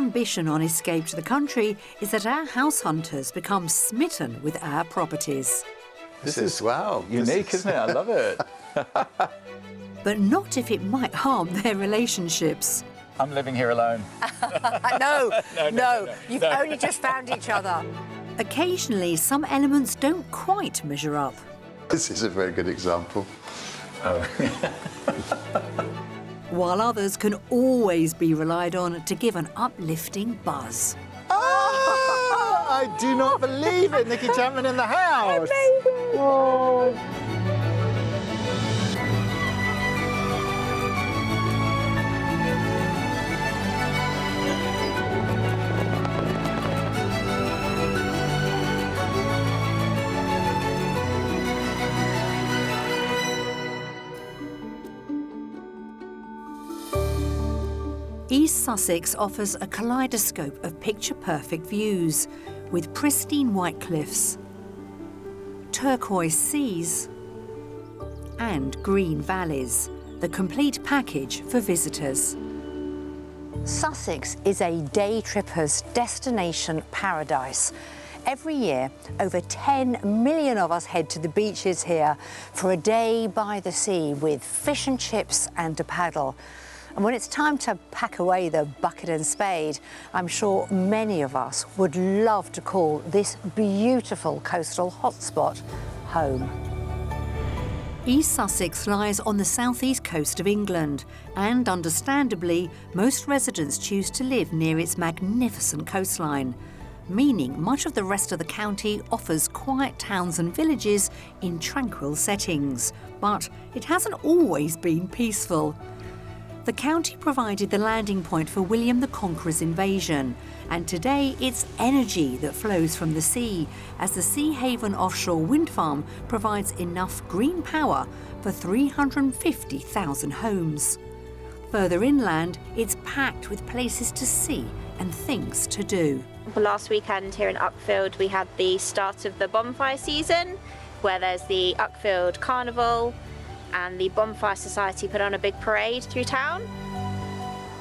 ambition on Escape to the Country is that our house hunters become smitten with our properties. This is wow, unique, isn't it? I love it. But not if it might harm their relationships. I'm living here alone. No. You've only just found each other. Occasionally, some elements don't quite measure up. This is a very good example. Oh. While others can always be relied on to give an uplifting buzz. Oh, I do not believe it. Nicki Chapman in the house. Amazing. Oh. East Sussex offers a kaleidoscope of picture-perfect views with pristine white cliffs, turquoise seas and green valleys, the complete package for visitors. Sussex is a day tripper's destination paradise. Every year, over 10 million of us head to the beaches here for a day by the sea with fish and chips and a paddle. And when it's time to pack away the bucket and spade, I'm sure many of us would love to call this beautiful coastal hotspot home. East Sussex lies on the southeast coast of England, and understandably, most residents choose to live near its magnificent coastline, meaning much of the rest of the county offers quiet towns and villages in tranquil settings. But it hasn't always been peaceful. The county provided the landing point for William the Conqueror's invasion, and today it's energy that flows from the sea, as the Sea Haven offshore wind farm provides enough green power for 350,000 homes. Further inland, it's packed with places to see and things to do. Last weekend here in Uckfield we had the start of the bonfire season, where there's the Uckfield Carnival, and the Bonfire Society put on a big parade through town.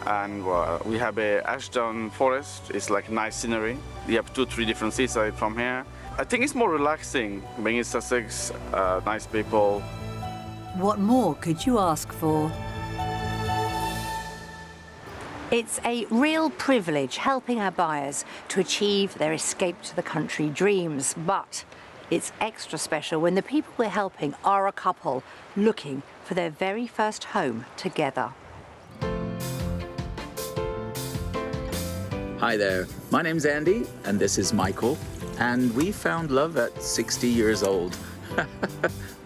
And we have a Ashdown Forest. It's like nice scenery. You have 2-3 different seaside from here. I think it's more relaxing being in Sussex, nice people. What more could you ask for? It's a real privilege helping our buyers to achieve their escape to the country dreams, but it's extra special when the people we're helping are a couple looking for their very first home together. Hi there, my name's Andy and this is Michael, and we found love at 60 years old.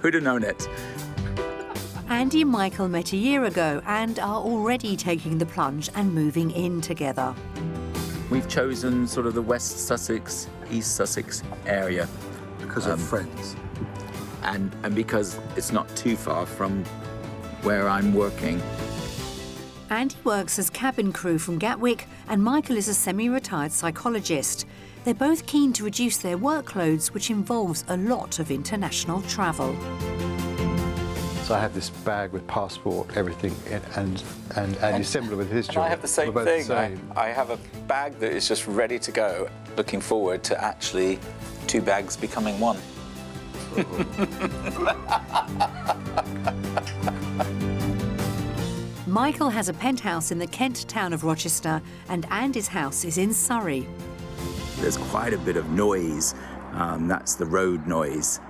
Who'd have known it? Andy and Michael met a year ago and are already taking the plunge and moving in together. We've chosen sort of the West Sussex, East Sussex area. Because of friends. And because it's not too far from where I'm working. Andy works as cabin crew from Gatwick and Michael is a semi-retired psychologist. They're both keen to reduce their workloads, which involves a lot of international travel. So I have this bag with passport, everything, and Andy's similar with his job. I have the same thing. I have a bag that is just ready to go. Looking forward to actually 2 bags becoming 1. Michael has a penthouse in the Kent town of Rochester and Andy's house is in Surrey. There's quite a bit of noise. That's the road noise.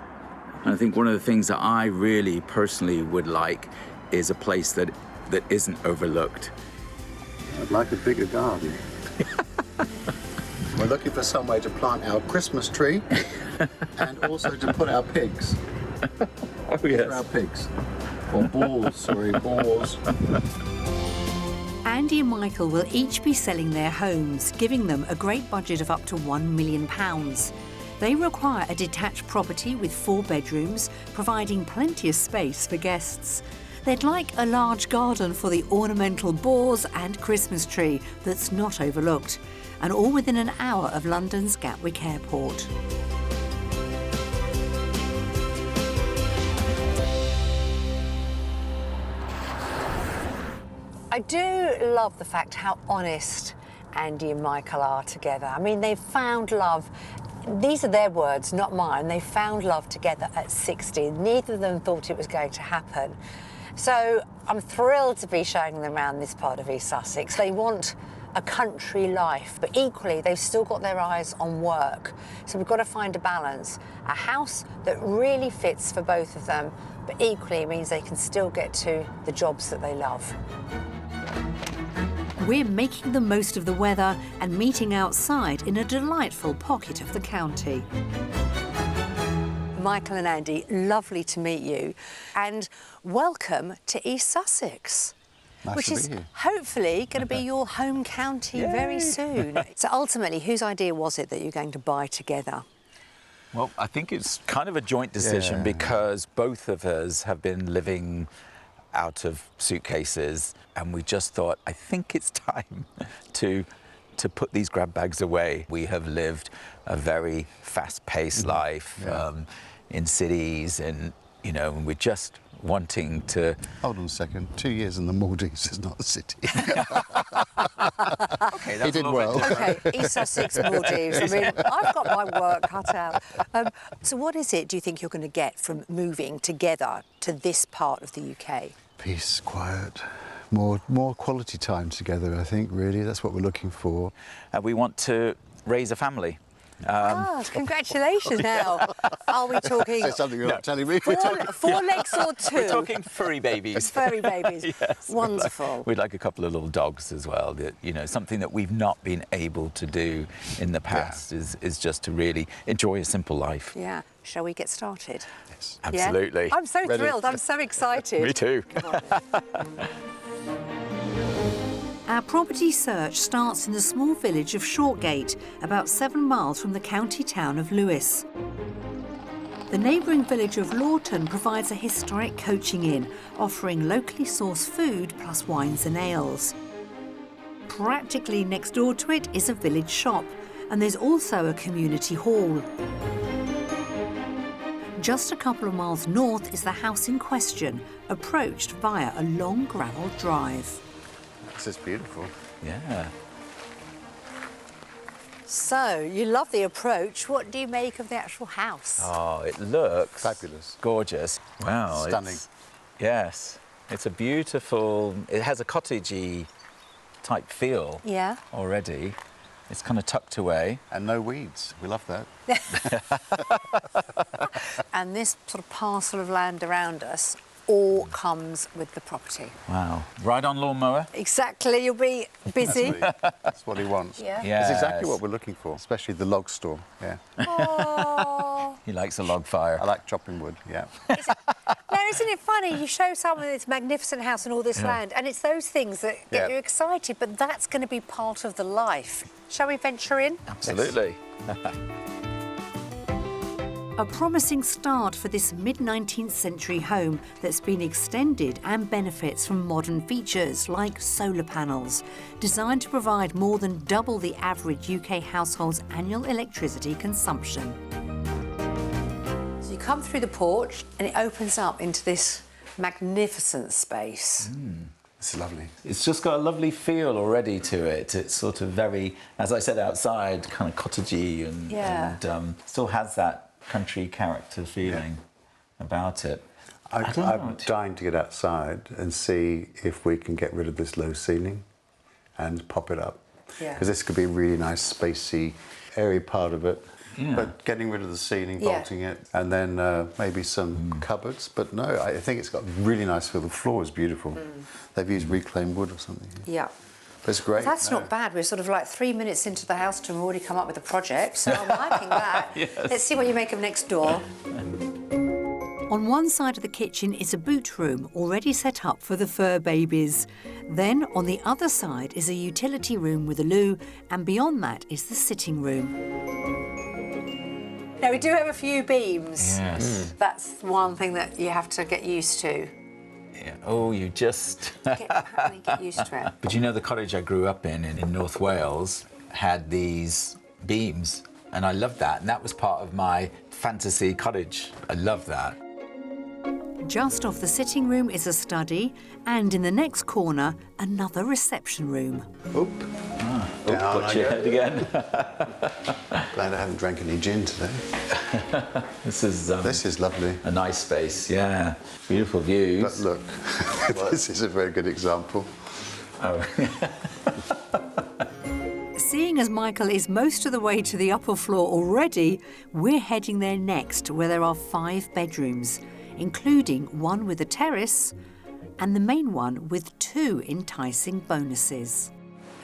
And I think one of the things that I really personally would like is a place that isn't overlooked. I'd like a bigger garden. We're looking for some way to plant our Christmas tree and also to put our pigs. Oh, yes. For our pigs. Or boars. Andy and Michael will each be selling their homes, giving them a great budget of up to £1 million. They require a detached property with 4 bedrooms, providing plenty of space for guests. They'd like a large garden for the ornamental boars and Christmas tree that's not overlooked, and all within an hour of London's Gatwick Airport. I do love the fact how honest Andy and Michael are together. I mean, they've found love. These are their words, not mine. They found love together at 60. Neither of them thought it was going to happen. So I'm thrilled to be showing them around this part of East Sussex. They want a country life, but equally they've still got their eyes on work. So we've got to find a balance. A house that really fits for both of them, but equally means they can still get to the jobs that they love. We're making the most of the weather and meeting outside in a delightful pocket of the county. Michael and Andy, lovely to meet you, and welcome to East Sussex. Nice which to is be here. hopefully going to be your home county very soon. So ultimately, whose idea was it that you're going to buy together? Well, I think it's kind of a joint decision because both of us have been living out of suitcases, and we just thought, I think it's time to put these grab bags away. We have lived a very fast-paced life in cities, and you know, we're just wanting to... Hold on a second. 2 years in the Maldives is not a city. Okay, that's He did well. OK, East Sussex, Maldives. I mean, I've got my work cut out. So what is it, do you think, you're going to get from moving together to this part of the UK? Peace, quiet, more quality time together, I think, really. That's what we're looking for. we want to raise a family. Congratulations now. Are we talking That's something you're not telling me. four legs or two? We're talking furry babies. Furry babies. Yes, Wonderful. We'd like a couple of little dogs as well. That, you know, something that we've not been able to do in the past is just to really enjoy a simple life. Yeah. Shall we get started? Yes. Absolutely. Yeah? I'm so Ready? thrilled. I'm so excited. Me too. Our property search starts in the small village of Shortgate, about 7 miles from the county town of Lewes. The neighbouring village of Lawton provides a historic coaching inn, offering locally sourced food plus wines and ales. Practically next door to it is a village shop, and there's also a community hall. Just a couple of miles north is the house in question, approached via a long gravel drive. This is beautiful. Yeah. So, you love the approach. What do you make of the actual house? Oh, it looks Fabulous. gorgeous. Wow. Stunning. Yes. It's a beautiful, it has a cottagey type feel already. It's kind of tucked away. And no weeds. We love that. And this sort of parcel of land around us all comes with the property. Wow. Ride on lawnmower? Exactly, you'll be busy. That's what he wants. Yeah. Yes. It's exactly what we're looking for, especially the log store. Yeah. Oh. He likes a log fire. I like chopping wood. Yeah. Now, isn't it funny? You show someone this magnificent house and all this land, and it's those things that get you excited, but that's going to be part of the life. Shall we venture in? Absolutely. A promising start for this mid-19th century home that's been extended and benefits from modern features like solar panels, designed to provide more than double the average UK household's annual electricity consumption. So you come through the porch and it opens up into this magnificent space. It's lovely. It's just got a lovely feel already to it. It's sort of very, as I said, outside, kind of cottagey and still has that country character feeling about it. I'm dying to get outside and see if we can get rid of this low ceiling and pop it up. Because this could be a really nice, spacey, airy part of it. Yeah. But getting rid of the ceiling, bolting it, and then maybe some cupboards. But no, I think it's got a really nice feel. The floor is beautiful. They've used reclaimed wood or something. Yeah. But it's great. Well, that's not bad. We're sort of like 3 minutes into the house to already come up with a project, so I'm liking that. Yes. Let's see what you make of next door. On one side of the kitchen is a boot room already set up for the fur babies. Then on the other side is a utility room with a loo, and beyond that is the sitting room. Now, we do have a few beams. Yes. That's one thing that you have to get used to. Yeah. Oh, you just... Get used to it. But you know, the cottage I grew up in North Wales had these beams, and I loved that. And that was part of my fantasy cottage. I love that. Just off the sitting room is a study, and in the next corner, another reception room. Oop. Down Watch I your go. head again. Glad I haven't drank any gin today. This is lovely. a nice space, yeah. Beautiful views. But look, this is a very good example. Oh. Seeing as Michael is most of the way to the upper floor already, we're heading there next, where there are 5 bedrooms, including one with a terrace and the main one with 2 enticing bonuses.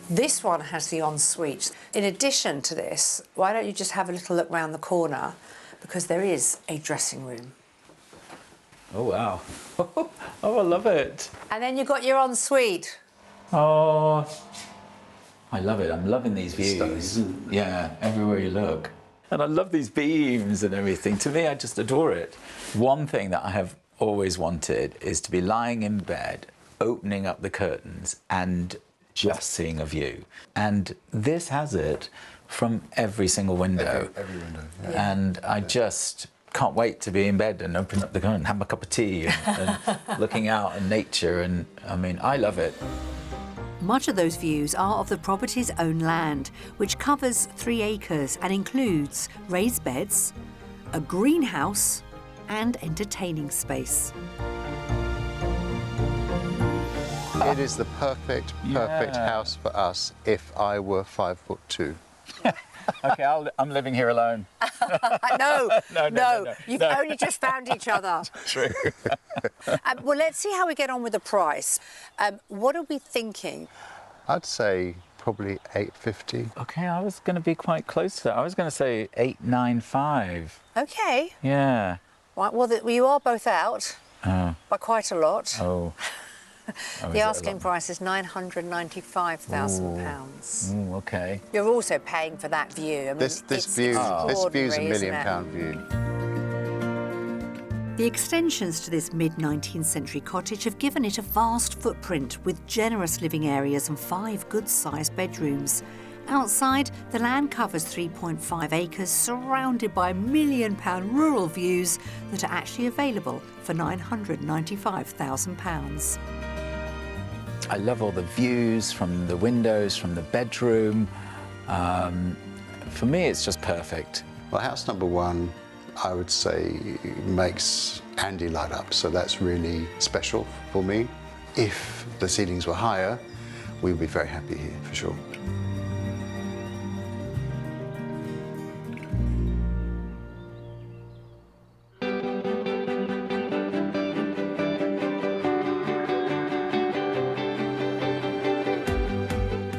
This one has the ensuite. In addition to this, why don't you just have a little look round the corner, because there is a dressing room. Oh, wow. Oh, I love it. And then you've got your ensuite. Oh, I love it. I'm loving these views. Stunning. Yeah, everywhere you look. And I love these beams and everything. To me, I just adore it. One thing that I have always wanted is to be lying in bed, opening up the curtains and just seeing a view. And this has it from every single window. Every window, yeah. And I just can't wait to be in bed and open up the curtain and have my cup of tea and looking out at nature. And I mean, I love it. Much of those views are of the property's own land, which covers 3 acres and includes raised beds, a greenhouse and entertaining space. It is the perfect house for us if I were 5'2". Okay, I'm living here alone. No. No. You've only just found each other. True. Well, let's see how we get on with the price. What are we thinking? I'd say probably 850. Okay, I was going to be quite close to that. I was going to say 895. Okay. Yeah. Right, well, you are both out Oh. by quite a lot. Oh. The asking price is £995,000. Ooh, okay. You're also paying for that view. I mean, This view is a extraordinary, £1 isn't million it? view. The extensions to this mid-19th century cottage have given it a vast footprint with generous living areas and 5 good-sized bedrooms. Outside, the land covers 3.5 acres, surrounded by £1 million rural views that are actually available for £995,000. I love all the views from the windows, from the bedroom. For me, it's just perfect. Well, house number 1, I would say, makes Andy light up, so that's really special for me. If the ceilings were higher, we would be very happy here, for sure.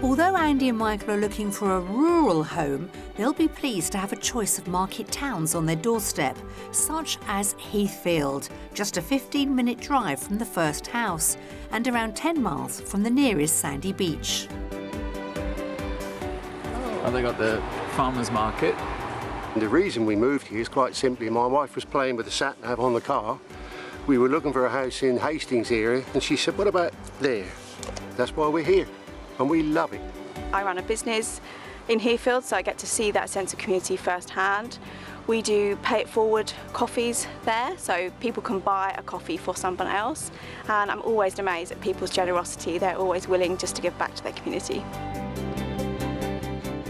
Although Andy and Michael are looking for a rural home, they'll be pleased to have a choice of market towns on their doorstep, such as Heathfield, just a 15-minute drive from the first house, and around 10 miles from the nearest sandy beach. Oh, they got the farmer's market. The reason we moved here is quite simply my wife was playing with the sat-nav on the car. We were looking for a house in Hastings area and she said, what about there? That's why we're here and we love it. I run a business in Heathfield, so I get to see that sense of community firsthand. We do pay it forward coffees there, so people can buy a coffee for someone else. And I'm always amazed at people's generosity. They're always willing just to give back to their community.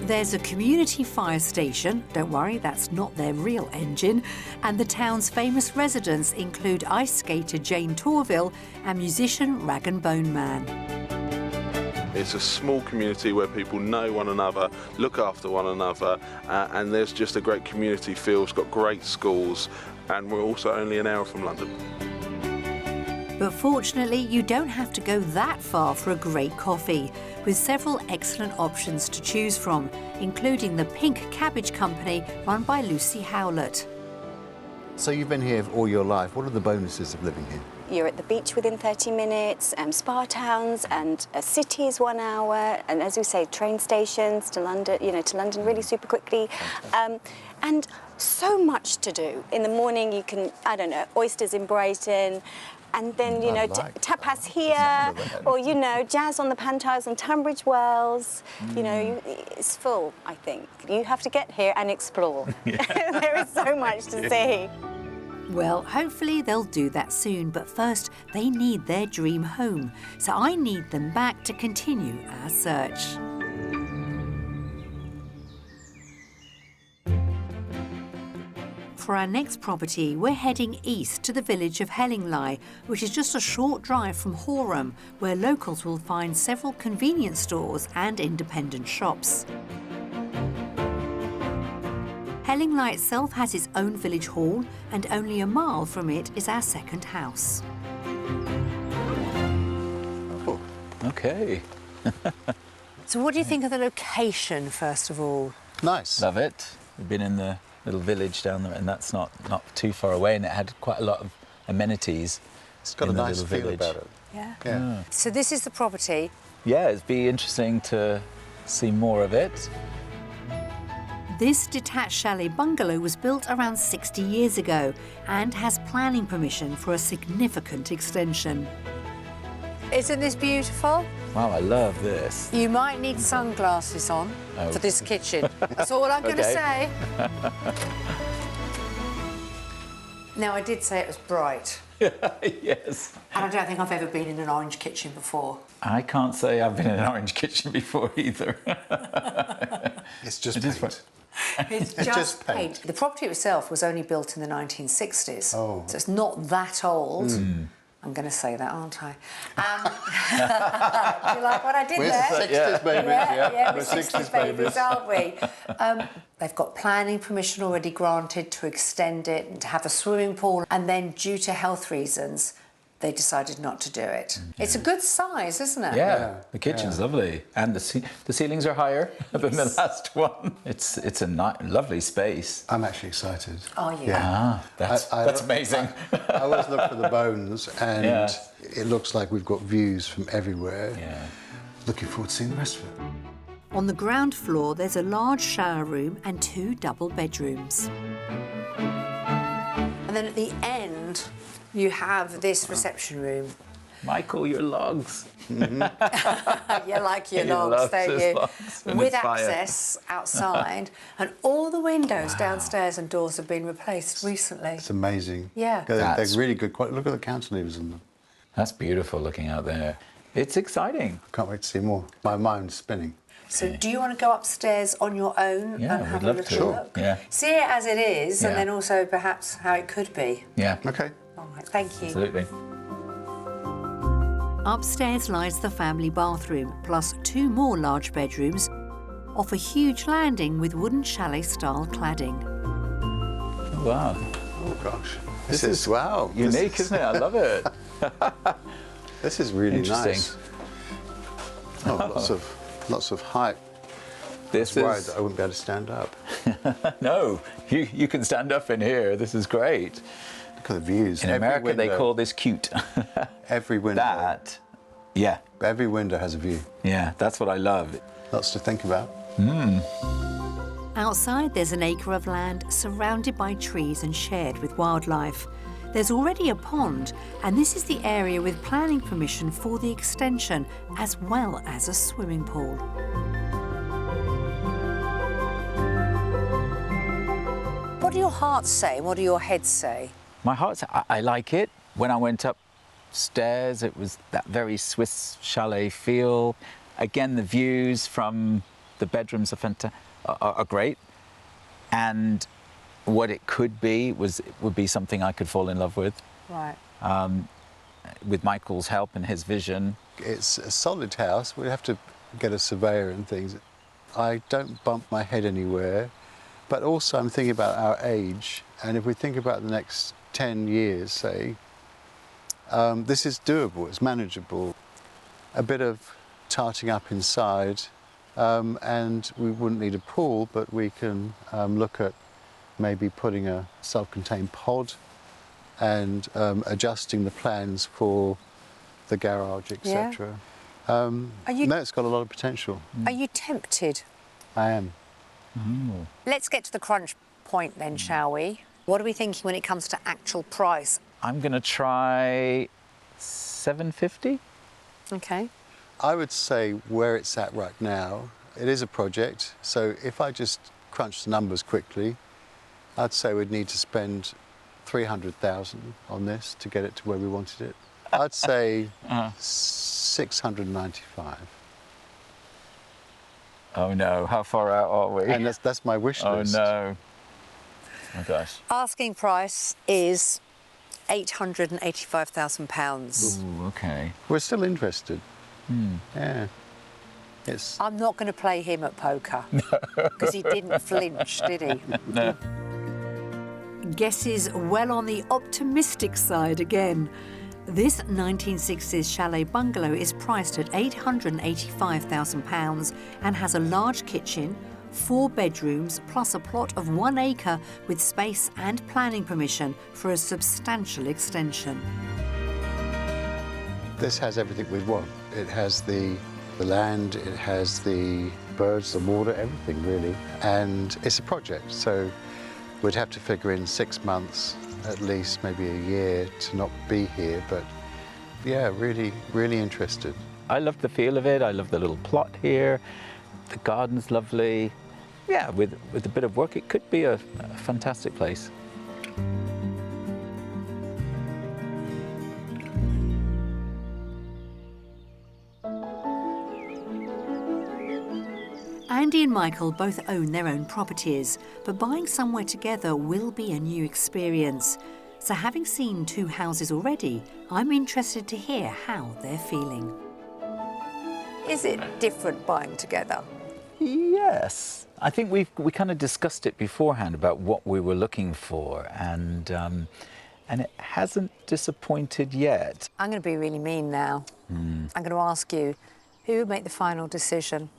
There's a community fire station, don't worry, that's not their real engine, and the town's famous residents include ice skater Jane Torville and musician Rag and Bone Man. It's a small community where people know one another, look after one another, and there's just a great community feel. It's got great schools, and we're also only an hour from London. But fortunately, you don't have to go that far for a great coffee, with several excellent options to choose from, including the Pink Cabbage Company run by Lucy Howlett. So you've been here all your life. What are the bonuses of living here? You're at the beach within 30 minutes, spa towns and cities 1 hour, and as we say, train stations to London, to London really super quickly. And so much to do. In the morning you can, oysters in Brighton, and then, tapas here, or, jazz on the pantiles on Tunbridge Wells. It's full, I think. You have to get here and explore. There is so much to see. Well, hopefully they'll do that soon, but first they need their dream home. So I need them back to continue our search. for our next property, we're heading east to the village of Hellingley, which is just a short drive from Horham, where locals will find several convenience stores and independent shops. Hellingley itself has its own village hall, and only a mile from it is our second house. Oh. Okay. So what do you think of the location, first of all? Nice. Love it. We've been in the little village down there, and that's not too far away, and it had quite a lot of amenities. It's got a nice feel about it. Yeah. Yeah. So this is the property. Yeah, it'd be interesting to see more of it. This detached chalet bungalow was built around 60 years ago and has planning permission for a significant extension. Isn't this beautiful? Wow, I love this. You might need sunglasses on for this kitchen. That's all I'm going to say. Now, I did say it was bright. Yes. And I don't think I've ever been in an orange kitchen before. I can't say I've been in an orange kitchen before either. It's just paint. It's just paint. The property itself was only built in the 1960s. Oh. So it's not that old. I'm going to say that, aren't I? Do you like what I did We're there? 60s babies, Yeah, we're 60s 60s babies, aren't we? They've got planning permission already granted to extend it and to have a swimming pool, and then due to health reasons, they decided not to do it. It's a good size, isn't it? Yeah, the kitchen's lovely, and the ceilings are higher than the last one. It's a lovely space. I'm actually excited. Are you? Ah, that's amazing. I always look for the bones, and it looks like we've got views from everywhere. Yeah. Looking forward to seeing the rest of it. On the ground floor, there's a large shower room and 2 double bedrooms. And then at the end, you have this reception room. Michael, your logs. You like your He logs, loves don't his you? logs and With his fire. access outside, and all the windows downstairs and doors have been replaced recently. It's amazing. Yeah. They're really good. Look at the cantilevers in them. That's beautiful looking out there. It's exciting. Can't wait to see more. My mind's spinning. So do you want to go upstairs on your own Yeah, and have we'd a love little to. look? Yeah. See it as it is, and Yeah. then also perhaps how it could be. Yeah. Okay. All right, thank you. Absolutely. Upstairs lies the family bathroom, plus 2 more large bedrooms, off a huge landing with wooden chalet-style cladding. Oh, wow. Oh gosh. This is wow. Unique, isn't it? I love it. This is really Interesting. nice. Oh, lots of height. This I was worried is that I wouldn't be able to stand up. no. You can stand up in here. This is great. Look at the views. In America, they call this cute. every window. Every window has a view. Yeah, that's what I love. Lots to think about. Outside, there's an acre of land surrounded by trees and shared with wildlife. There's already a pond, and this is the area with planning permission for the extension, as well as a swimming pool. What do your hearts say? What do your heads say? My heart's, I like it. When I went upstairs, it was that very Swiss chalet feel. Again, the views from the bedrooms are great. And what it could be would be something I could fall in love with. Right. With Michael's help and his vision. It's a solid house. We have to get a surveyor and things. I don't bump my head anywhere, but also I'm thinking about our age. And if we think about the next 10 years, say, this is doable, it's manageable. A bit of tarting up inside, and we wouldn't need a pool, but we can look at maybe putting a self-contained pod and adjusting the plans for the garage, etc. No, it's got a lot of potential. Are you tempted? I am. Let's get to the crunch point then, shall we? What are we thinking when it comes to actual price? I'm going to try $750. Okay. I would say where it's at right now, it is a project. So if I just crunch the numbers quickly, I'd say we'd need to spend 300,000 on this to get it to where we wanted it. I'd say 695. Oh no, how far out are we? And that's my wish list. Oh no. Oh gosh. Asking price is £885,000. Ooh, okay. We're still interested. Yeah. It's... I'm not going to play him at poker because he didn't flinch, did he? No. Guesses well on the optimistic side again. This 1960s chalet bungalow is priced at £885,000 and has a large kitchen, 4 bedrooms, plus a plot of 1 acre with space and planning permission for a substantial extension. This has everything we want. It has the land, it has the birds, the water, everything really. And it's a project, so we'd have to figure in 6 months, at least maybe a year, to not be here. But yeah, really, really interested. I love the feel of it. I love the little plot here. The garden's lovely. Yeah, with a bit of work, it could be a fantastic place. Andy and Michael both own their own properties, but buying somewhere together will be a new experience. So having seen 2 houses already, I'm interested to hear how they're feeling. Is it different buying together? Yes. I think we kind of discussed it beforehand about what we were looking for, and it hasn't disappointed yet. I'm going to be really mean now. I'm going to ask you, who would make the final decision?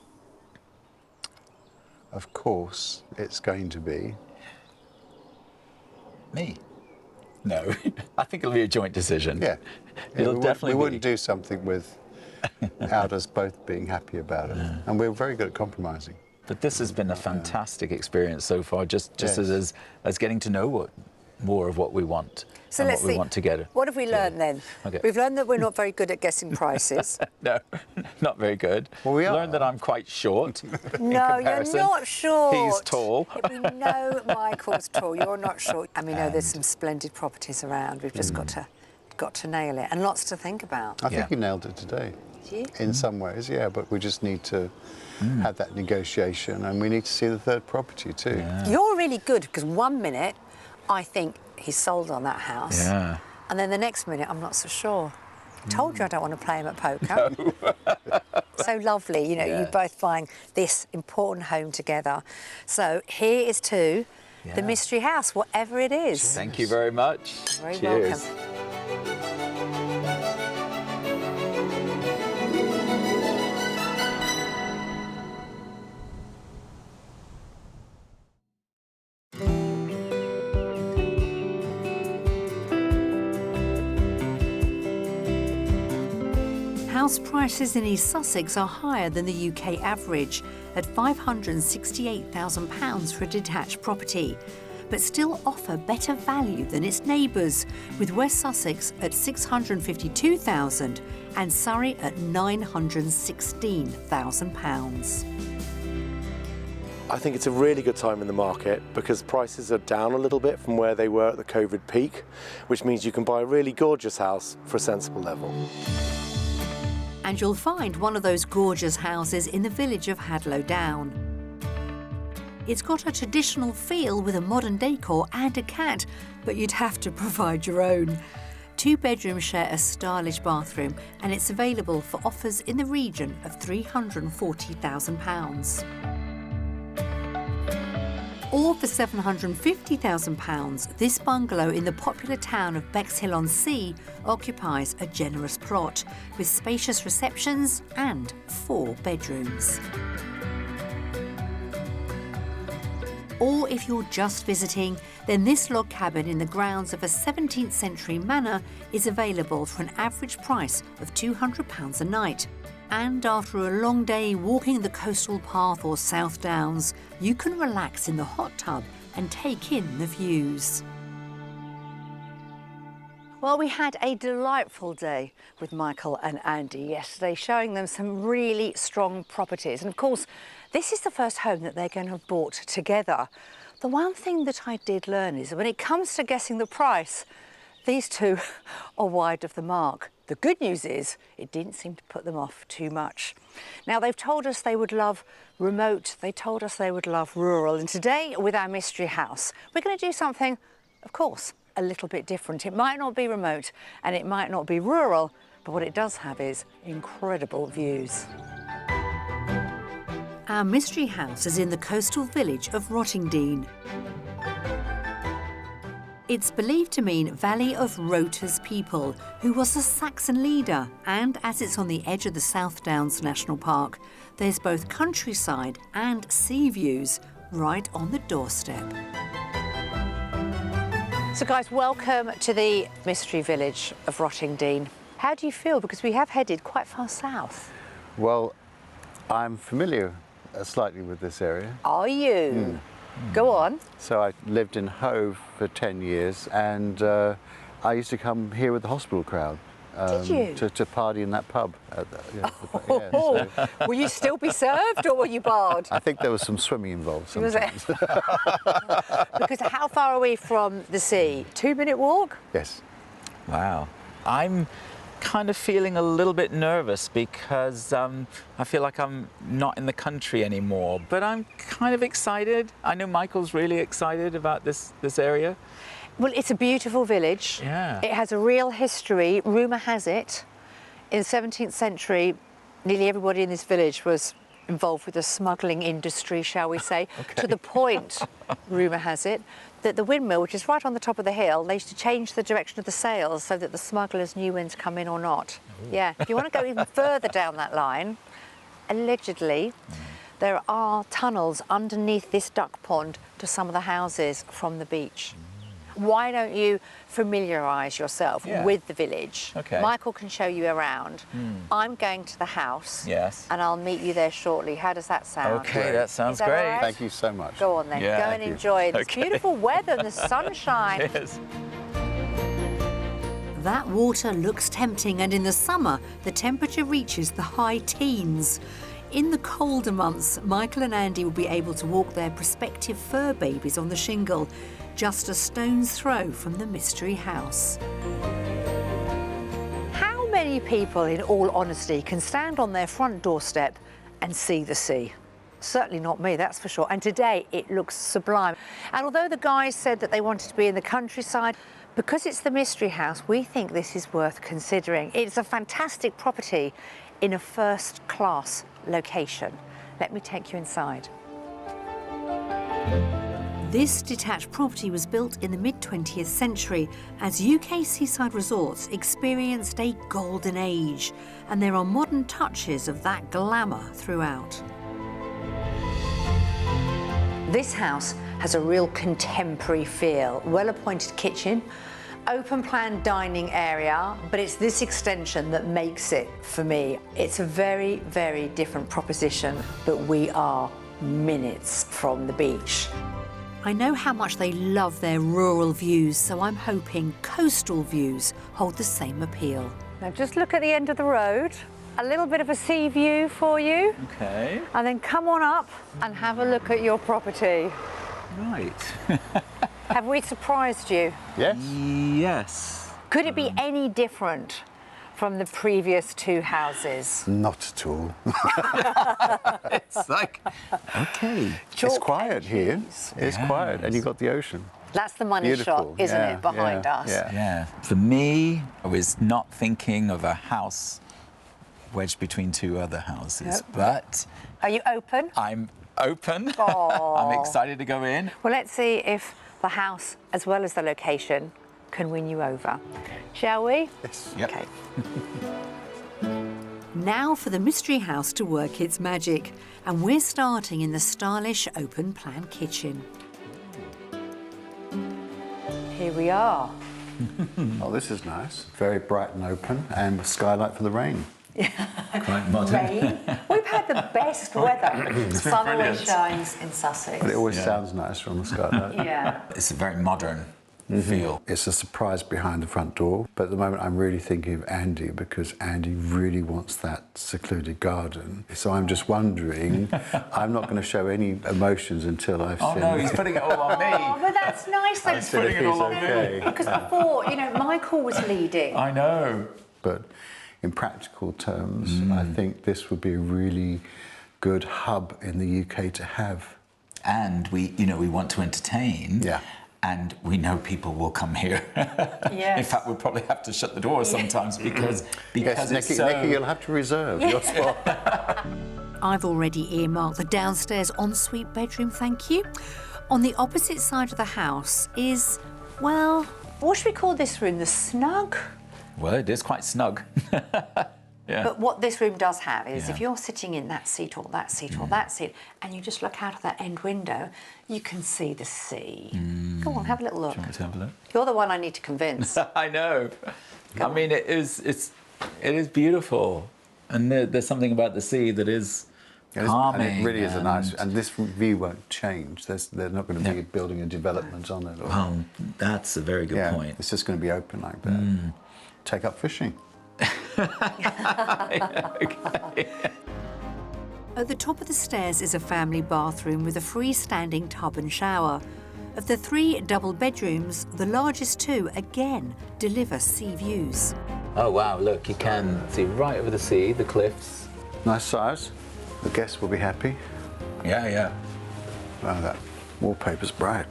Of course, it's going to be Me? No. I think it'll be a joint decision. Yeah. It'll definitely we be. wouldn't do something without us both being happy about it. And we're very good at compromising. But this has been a fantastic experience so far, just Yes. as getting to know more of what we want So and let's what we see. want together. What have we learned then? Okay. We've learned that we're not very good at guessing prices. No, not very good. Well, we are. Learned that I'm quite short. No, you're comparison. not short. He's tall. Yeah, we know Michael's tall. You're not short. And we know there's some splendid properties around. We've just got to nail it, and lots to think about. I think Yeah. you nailed it today. Did you? In some ways, yeah, but we just need to have that negotiation, and we need to see the third property too. Yeah. You're really good because 1 minute I think he's sold on that house. Yeah. And then the next minute, I'm not so sure. I told you I don't want to play him at poker. So lovely, you know, you both buying this important home together. So here is to the mystery house, whatever it is. Thank you very much. Very Cheers. welcome. House prices in East Sussex are higher than the UK average, at £568,000 for a detached property, but still offer better value than its neighbours, with West Sussex at £652,000 and Surrey at £916,000. I think it's a really good time in the market because prices are down a little bit from where they were at the COVID peak, which means you can buy a really gorgeous house for a sensible level. And you'll find one of those gorgeous houses in the village of Hadlow Down. It's got a traditional feel with a modern decor and a cat, but you'd have to provide your own. 2 bedrooms share a stylish bathroom, and it's available for offers in the region of £340,000. Or for £750,000, this bungalow in the popular town of Bexhill-on-Sea occupies a generous plot with spacious receptions and 4 bedrooms. Or if you're just visiting, then this log cabin in the grounds of a 17th century manor is available for an average price of £200 a night. And after a long day walking the coastal path or South Downs, you can relax in the hot tub and take in the views. Well, we had a delightful day with Michael and Andy yesterday, showing them some really strong properties. And of course, this is the first home that they're going to have bought together. The one thing that I did learn is that when it comes to guessing the price, these two are wide of the mark. The good news is it didn't seem to put them off too much. Now, they've told us they would love remote, they told us they would love rural, and today with our mystery house, we're going to do something, of course, a little bit different. It might not be remote and it might not be rural, but what it does have is incredible views. Our mystery house is in the coastal village of Rottingdean. It's believed to mean Valley of Rotha's People, who was a Saxon leader, and as it's on the edge of the South Downs National Park, there's both countryside and sea views right on the doorstep. So guys, welcome to the mystery village of Rottingdean. How do you feel? Because we have headed quite far south. Well, I'm familiar slightly with this area. Are you? Go on. So I lived in Hove for 10 years, and I used to come here with the hospital crowd. Did you? To party in that pub. Will you still be served or were you barred? I think there was some swimming involved sometimes. Was it? Because how far away from the sea? 2-minute walk? Yes. Wow. I'm kind of feeling a little bit nervous because I feel like I'm not in the country anymore, but I'm kind of excited. I know Michael's really excited about this area. Well, it's a beautiful village. Yeah. It has a real history. Rumour has it, in the 17th century, nearly everybody in this village was involved with the smuggling industry, shall we say, to the point, rumour has it, that the windmill, which is right on the top of the hill, they used to change the direction of the sails so that the smugglers knew when to come in or not. Yeah, if you want to go even further down that line, allegedly, there are tunnels underneath this duck pond to some of the houses from the beach. Why don't you familiarise yourself with the village? Okay. Michael can show you around. I'm going to the house. Yes. And I'll meet you there shortly. How does that sound? Okay, that sounds Is that great. all right? Thank you so much. Go on then. Yeah. Go and Thank you. enjoy this Okay. beautiful weather and the sunshine. Yes. That water looks tempting, and in the summer, the temperature reaches the high teens. In the colder months, Michael and Andy will be able to walk their prospective fur babies on the shingle, just a stone's throw from the mystery house. How many people, in all honesty, can stand on their front doorstep and see the sea? Certainly not me, that's for sure. And today it looks sublime. And although the guys said that they wanted to be in the countryside, because it's the mystery house, we think this is worth considering. It's a fantastic property in a first-class location. Let me take you inside. This detached property was built in the mid-20th century as UK seaside resorts experienced a golden age, and there are modern touches of that glamour throughout. This house has a real contemporary feel. Well-appointed kitchen, open-plan dining area, but it's this extension that makes it for me. It's a very, very different proposition, but we are minutes from the beach. I know how much they love their rural views, so I'm hoping coastal views hold the same appeal. Now just look at the end of the road. A little bit of a sea view for you. Okay. And then come on up and have a look at your property. Right. Have we surprised you? Yes. Yes. Could it be any different from the previous two houses? Not at all. It's like, okay. It's quiet here. It's quiet, and you've got the ocean. That's the money Beautiful. shot, isn't Yeah, it, behind yeah, us? yeah. Yeah. For me, I was not thinking of a house wedged between two other houses, but Are you open? I'm open. Aw. I'm excited to go in. Well, let's see if the house, as well as the location, can win you over. Shall we? Yes. Yep. Okay. Now for the mystery house to work its magic, and we're starting in the stylish open-plan kitchen. Here we are. Oh, this is nice. Very bright and open, and with skylight for the rain. Quite modern. Rain. We've had the best weather. Sun always brilliant. shines in Sussex. But it always sounds nice from the skylight. Yeah. It's a very modern feel. It's a surprise behind the front door, but at the moment I'm really thinking of Andy because Andy really wants that secluded garden. So I'm just wondering, I'm not going to show any emotions until I've Oh seen no, he's putting it all on Oh, me. but that's nice. Thanks Instead for of he's okay. Because before, Michael was leading. I know. but in practical terms, I think this would be a really good hub in the UK to have. And we want to entertain. Yeah. And we know people will come here. Yes. In fact, we'll probably have to shut the doors sometimes because Yes, it's Nicki, you'll have to reserve your spot. I've already earmarked the downstairs ensuite bedroom, thank you. On the opposite side of the house is, well, What should we call this room? The snug? Well, it is quite snug. Yeah. But what this room does have is Yeah. if you're sitting in that seat or that seat or that seat and you just look out of that end window, you can see the sea. Go on, have a little look. Do you want me to have a look? You're the one I need to convince. I know. I mean, it is beautiful, and there's something about the sea that is calming. And it really is a nice, and this view won't change. They're not going to be building a development on it. Well, that's a very good point. It's just going to be open like that. Take up fishing. Okay. at the top of the stairs is a family bathroom with a freestanding tub and shower. Of the 3 double bedrooms, the largest 2 again deliver sea views. Oh wow, look, you can see right over the sea, the cliffs. Nice size. The guests will be happy. Yeah, yeah. Wow, that wallpaper's bright.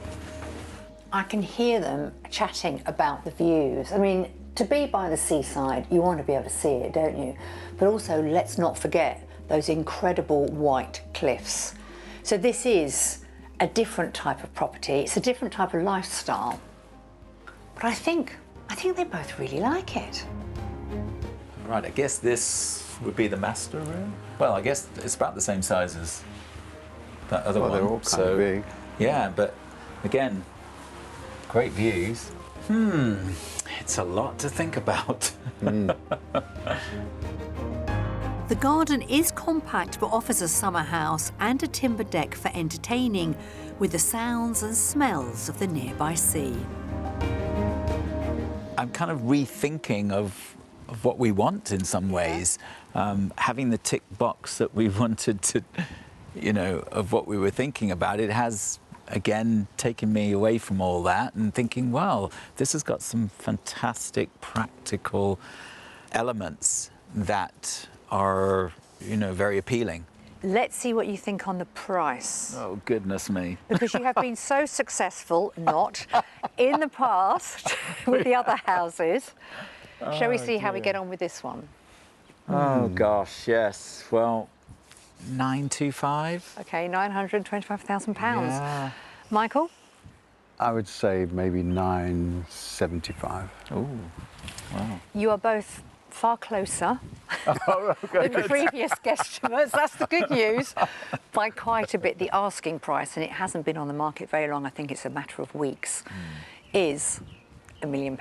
I can hear them chatting about the views. I mean, to be by the seaside, you want to be able to see it, don't you? But also, let's not forget those incredible white cliffs. So this is a different type of property. It's a different type of lifestyle. But I think they both really like it. Right, I guess this would be the master room. Well, I guess it's about the same size as that other one. They're all kind of big. Yeah, but again, great views. It's a lot to think about. The garden is compact but offers a summer house and a timber deck for entertaining, with the sounds and smells of the nearby sea. I'm kind of rethinking of what we want in some ways. Having the tick box that we wanted to, of what we were thinking about, it has, again, taken me away from all that and thinking, well, this has got some fantastic practical elements that are, very appealing. Let's see what you think on the price. Oh, goodness me. Because you have been so successful, in the past with the other houses. Shall we see how we get on with this one? Oh, gosh, yes. Well, 925. Okay, £925,000. Yeah. Michael? I would say maybe 975. Oh, wow. You are both far closer than the previous guesstimates. That's the good news. By quite a bit. The asking price, and it hasn't been on the market very long, I think it's a matter of weeks, is £1 million.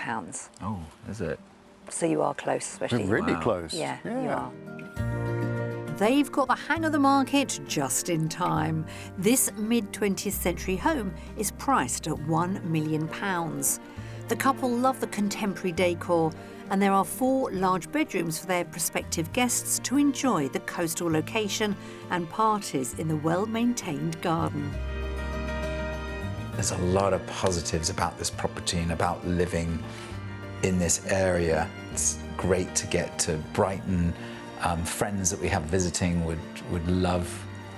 Oh, is it? So you are close, especially. We're really close. Yeah, you are. They've got the hang of the market just in time. This mid-20th century home is priced at £1 million. The couple love the contemporary decor, and there are 4 large bedrooms for their prospective guests to enjoy the coastal location and parties in the well-maintained garden. There's a lot of positives about this property and about living in this area. It's great to get to Brighton. Friends that we have visiting would love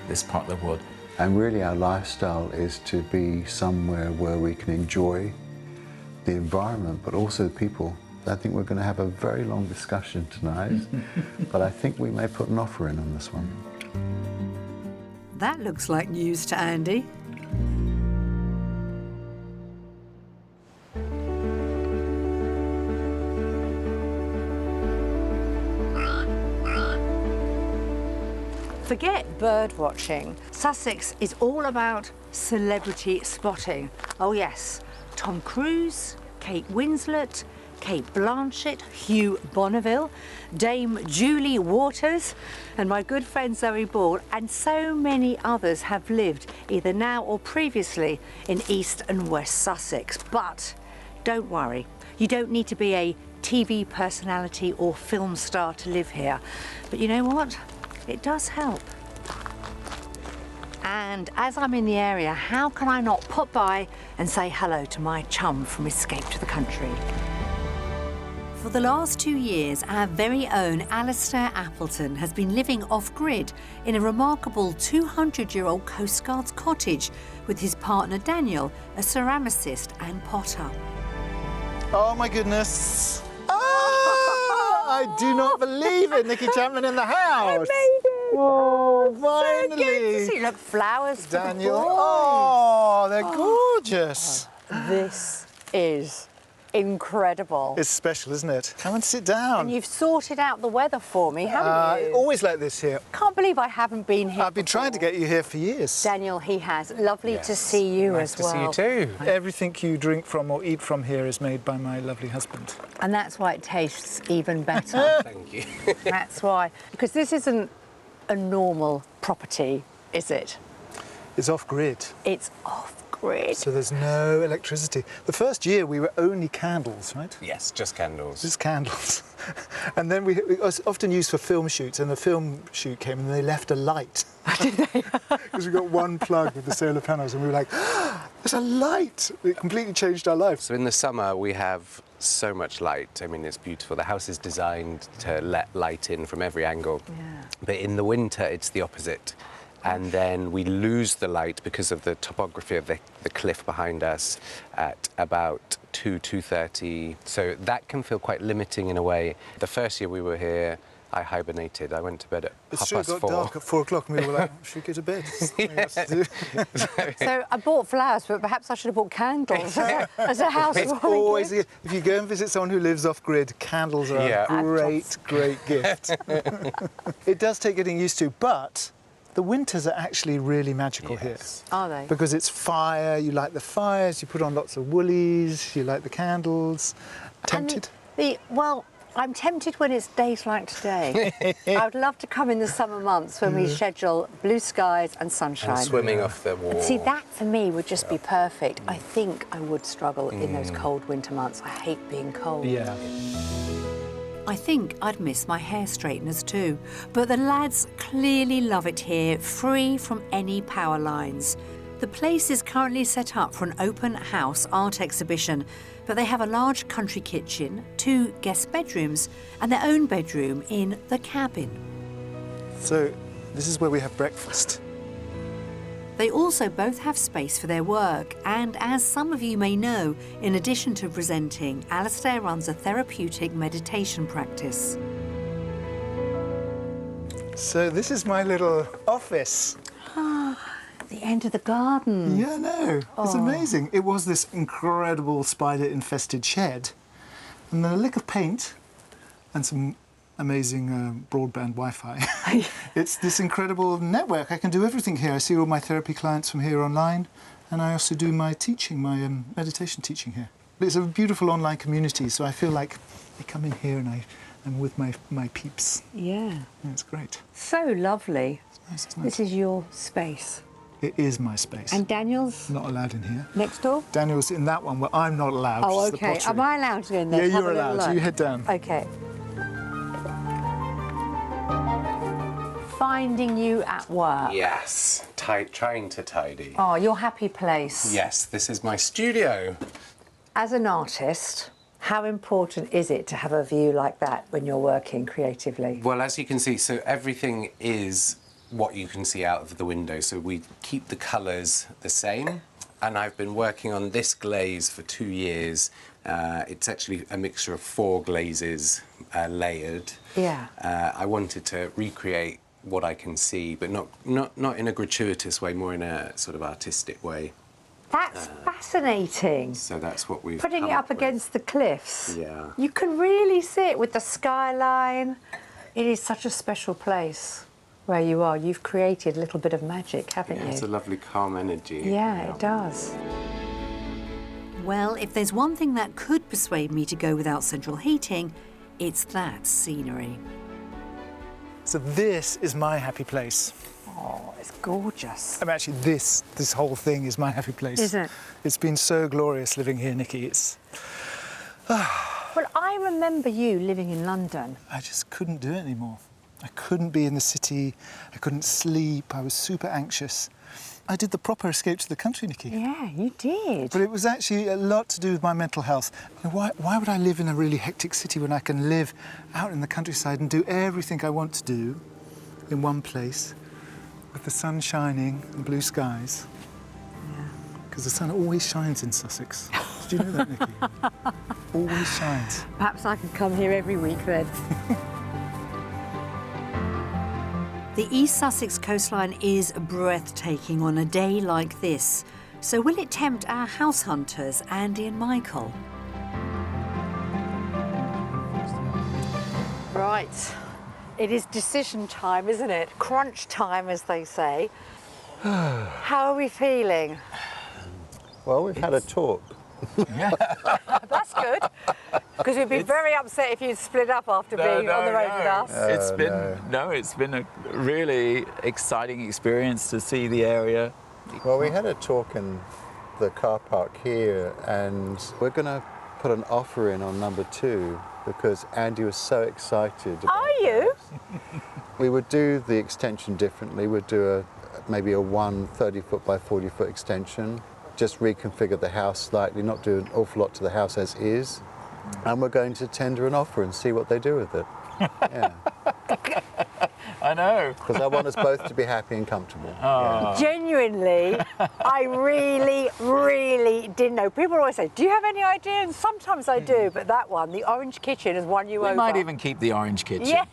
this part of the world. And really our lifestyle is to be somewhere where we can enjoy the environment, but also the people. I think we're going to have a very long discussion tonight, but I think we may put an offer in on this one. That looks like news to Andy. Forget bird watching. Sussex is all about celebrity spotting. Oh yes, Tom Cruise, Kate Winslet, Kate Blanchett, Hugh Bonneville, Dame Julie Waters, and my good friend Zoe Ball, and so many others have lived either now or previously in East and West Sussex. But don't worry, you don't need to be a TV personality or film star to live here. But you know what? It does help. And as I'm in the area, how can I not pop by and say hello to my chum from Escape to the Country? For the last 2 years, our very own Alistair Appleton has been living off-grid in a remarkable 200-year-old coastguard's cottage with his partner Daniel, a ceramicist and potter. Oh my goodness. Oh, I do not believe it. Nicki Chapman in the house. I made it. Oh, So good to finally. see. Look, flowers. Daniel. For the boys. Oh, they're gorgeous. This is incredible. It's special, isn't it? Come and sit down. And you've sorted out the weather for me, haven't you? Always like this here. Can't believe I haven't been here. I've been trying to get you here for years. Daniel, he has. Lovely to see you Nice as to well. see you too. Everything you drink from or eat from here is made by my lovely husband. And that's why it tastes even better. Thank you. That's why. Because this isn't a normal property, is it? It's off-grid. It's off-grid. So there's no electricity. The first year we were only candles, right? Yes, just candles. Just candles. And then it was often used for film shoots, and the film shoot came and they left a light. Because we got one plug with the solar panels and we were like, oh, there's a light. It completely changed our life. So in the summer we have so much light. I mean, it's beautiful. The house is designed to let light in from every angle. Yeah. But in the winter it's the opposite. And then we lose the light because of the topography of the cliff behind us at about 2:30. So that can feel quite limiting in a way. The first year we were here, I hibernated. I went to bed at It's 4:30. true, it got dark at 4 o'clock and we were like, should we go to bed? So I bought flowers, but perhaps I should have bought candles as a housewarming It's always, gift. if you go and visit someone who lives off-grid, candles are a great gift. It does take getting used to, but the winters are actually really magical here. Are they? Because it's fire, you light the fires, you put on lots of woolies, you light the candles. Tempted? Well, I'm tempted when it's days like today. I would love to come in the summer months when we schedule blue skies and sunshine. And swimming off the wall. And see, that for me would just be perfect. I think I would struggle in those cold winter months. I hate being cold. Yeah. I think I'd miss my hair straighteners too, but the lads clearly love it here, free from any power lines. The place is currently set up for an open house art exhibition, but they have a large country kitchen, 2 guest bedrooms, and their own bedroom in the cabin. So this is where we have breakfast. They also both have space for their work, and as some of you may know, in addition to presenting, Alistair runs a therapeutic meditation practice. So this is my little office. The end of the garden. Yeah, no, it's amazing. It was this incredible spider-infested shed, and then a lick of paint and some amazing broadband Wi-Fi. It's this incredible network. I can do everything here. I see all my therapy clients from here online, and I also do my teaching, my meditation teaching here. It's a beautiful online community, so I feel like I come in here and I'm with my peeps. Yeah. It's great. So lovely. It's nice, isn't it? This is your space. It is my space. And Daniel's? Not allowed in here. Next door? Daniel's in that one where I'm not allowed. Oh, which is the okay. pottery. Am I allowed to go in there? Yeah, to have you're a little allowed. look? You head down. Okay. Finding you at work. Yes, trying to tidy. Oh, your happy place. Yes, this is my studio. As an artist, how important is it to have a view like that when you're working creatively? Well, as you can see, so everything is what you can see out of the window. So we keep the colours the same. And I've been working on this glaze for 2 years. It's actually a mixture of 4 glazes layered. Yeah. I wanted to recreate what I can see, but not in a gratuitous way, more in a sort of artistic way. That's fascinating. So that's what we've Putting it come up with. against the cliffs. Yeah. You can really see it with the skyline. It is such a special place where you are. You've created a little bit of magic, haven't you? It's a lovely calm energy. Yeah, it does. Well, if there's one thing that could persuade me to go without central heating, it's that scenery. So this is my happy place. Oh, it's gorgeous. I mean, actually, this whole thing is my happy place. Is it? It's been so glorious living here, Nicki. It's... Well, I remember you living in London. I just couldn't do it anymore. I couldn't be in the city. I couldn't sleep. I was super anxious. I did the proper escape to the country, Nikki. Yeah, you did. But it was actually a lot to do with my mental health. Why would I live in a really hectic city when I can live out in the countryside and do everything I want to do in one place with the sun shining and blue skies? Yeah. Because the sun always shines in Sussex. Did you know that, Nikki? Always shines. Perhaps I could come here every week then. The East Sussex coastline is breathtaking on a day like this. So will it tempt our house hunters, Andy and Michael? Right. It is decision time, isn't it? Crunch time, as they say. How are we feeling? Well, we've had a talk. That's good. Because we'd be very upset if you'd split up after being on the road with us. It's been a really exciting experience to see the area. Well, we had a talk in the car park here, and we're going to put an offer in on number 2 because Andy was so excited. Are you? We would do the extension differently. We'd do maybe a 30-foot by 40-foot extension. Just reconfigure the house slightly, not do an awful lot to the house as is. And we're going to tender an offer and see what they do with it. Yeah. I know. Because I want us both to be happy and comfortable. Oh. Yeah. Genuinely, I really didn't know. People always say, do you have any idea? And sometimes I do, but that one, the orange kitchen, has won you over. We might even keep the orange kitchen. Yeah.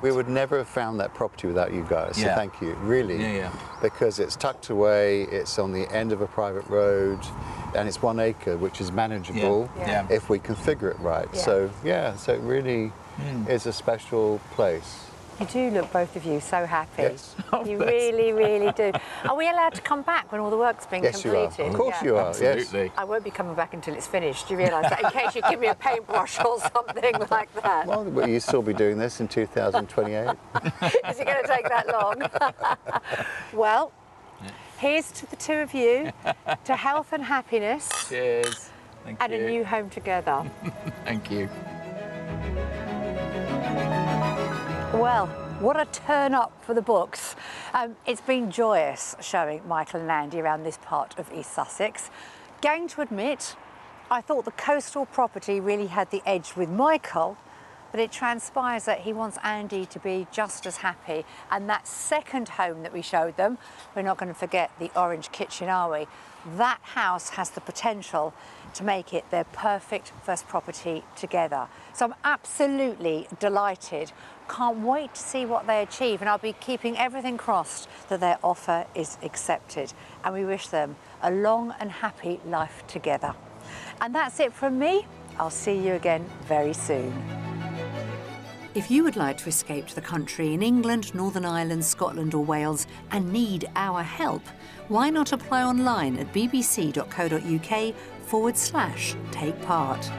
We would never have found that property without you guys, so thank you, really. Yeah. Because it's tucked away, it's on the end of a private road, and it's 1 acre, which is manageable if we configure it right. Yeah. So it really is a special place. You do look, both of you, so happy. Yes. You really do. Are we allowed to come back when all the work's been completed? You are. Of course you are, Absolutely. yes. I won't be coming back until it's finished. Do you realise that? In case you give me a paintbrush or something like that. Well, will you still be doing this in 2028? Is it going to take that long? Well, here's to the two of you, to health and happiness. Cheers. Thank and you. a new home together. Thank you. Well, what a turn up for the books. It's been joyous showing Michael and Andy around this part of East Sussex. Going to admit, I thought the coastal property really had the edge with Michael, but it transpires that he wants Andy to be just as happy. And that second home that we showed them, we're not going to forget the orange kitchen, are we? That house has the potential to make it their perfect first property together. So I'm absolutely delighted. Can't wait to see what they achieve, and I'll be keeping everything crossed that their offer is accepted. And we wish them a long and happy life together. And that's it from me. I'll see you again very soon. If you would like to escape to the country in England, Northern Ireland, Scotland or Wales and need our help, why not apply online at bbc.co.uk/take part.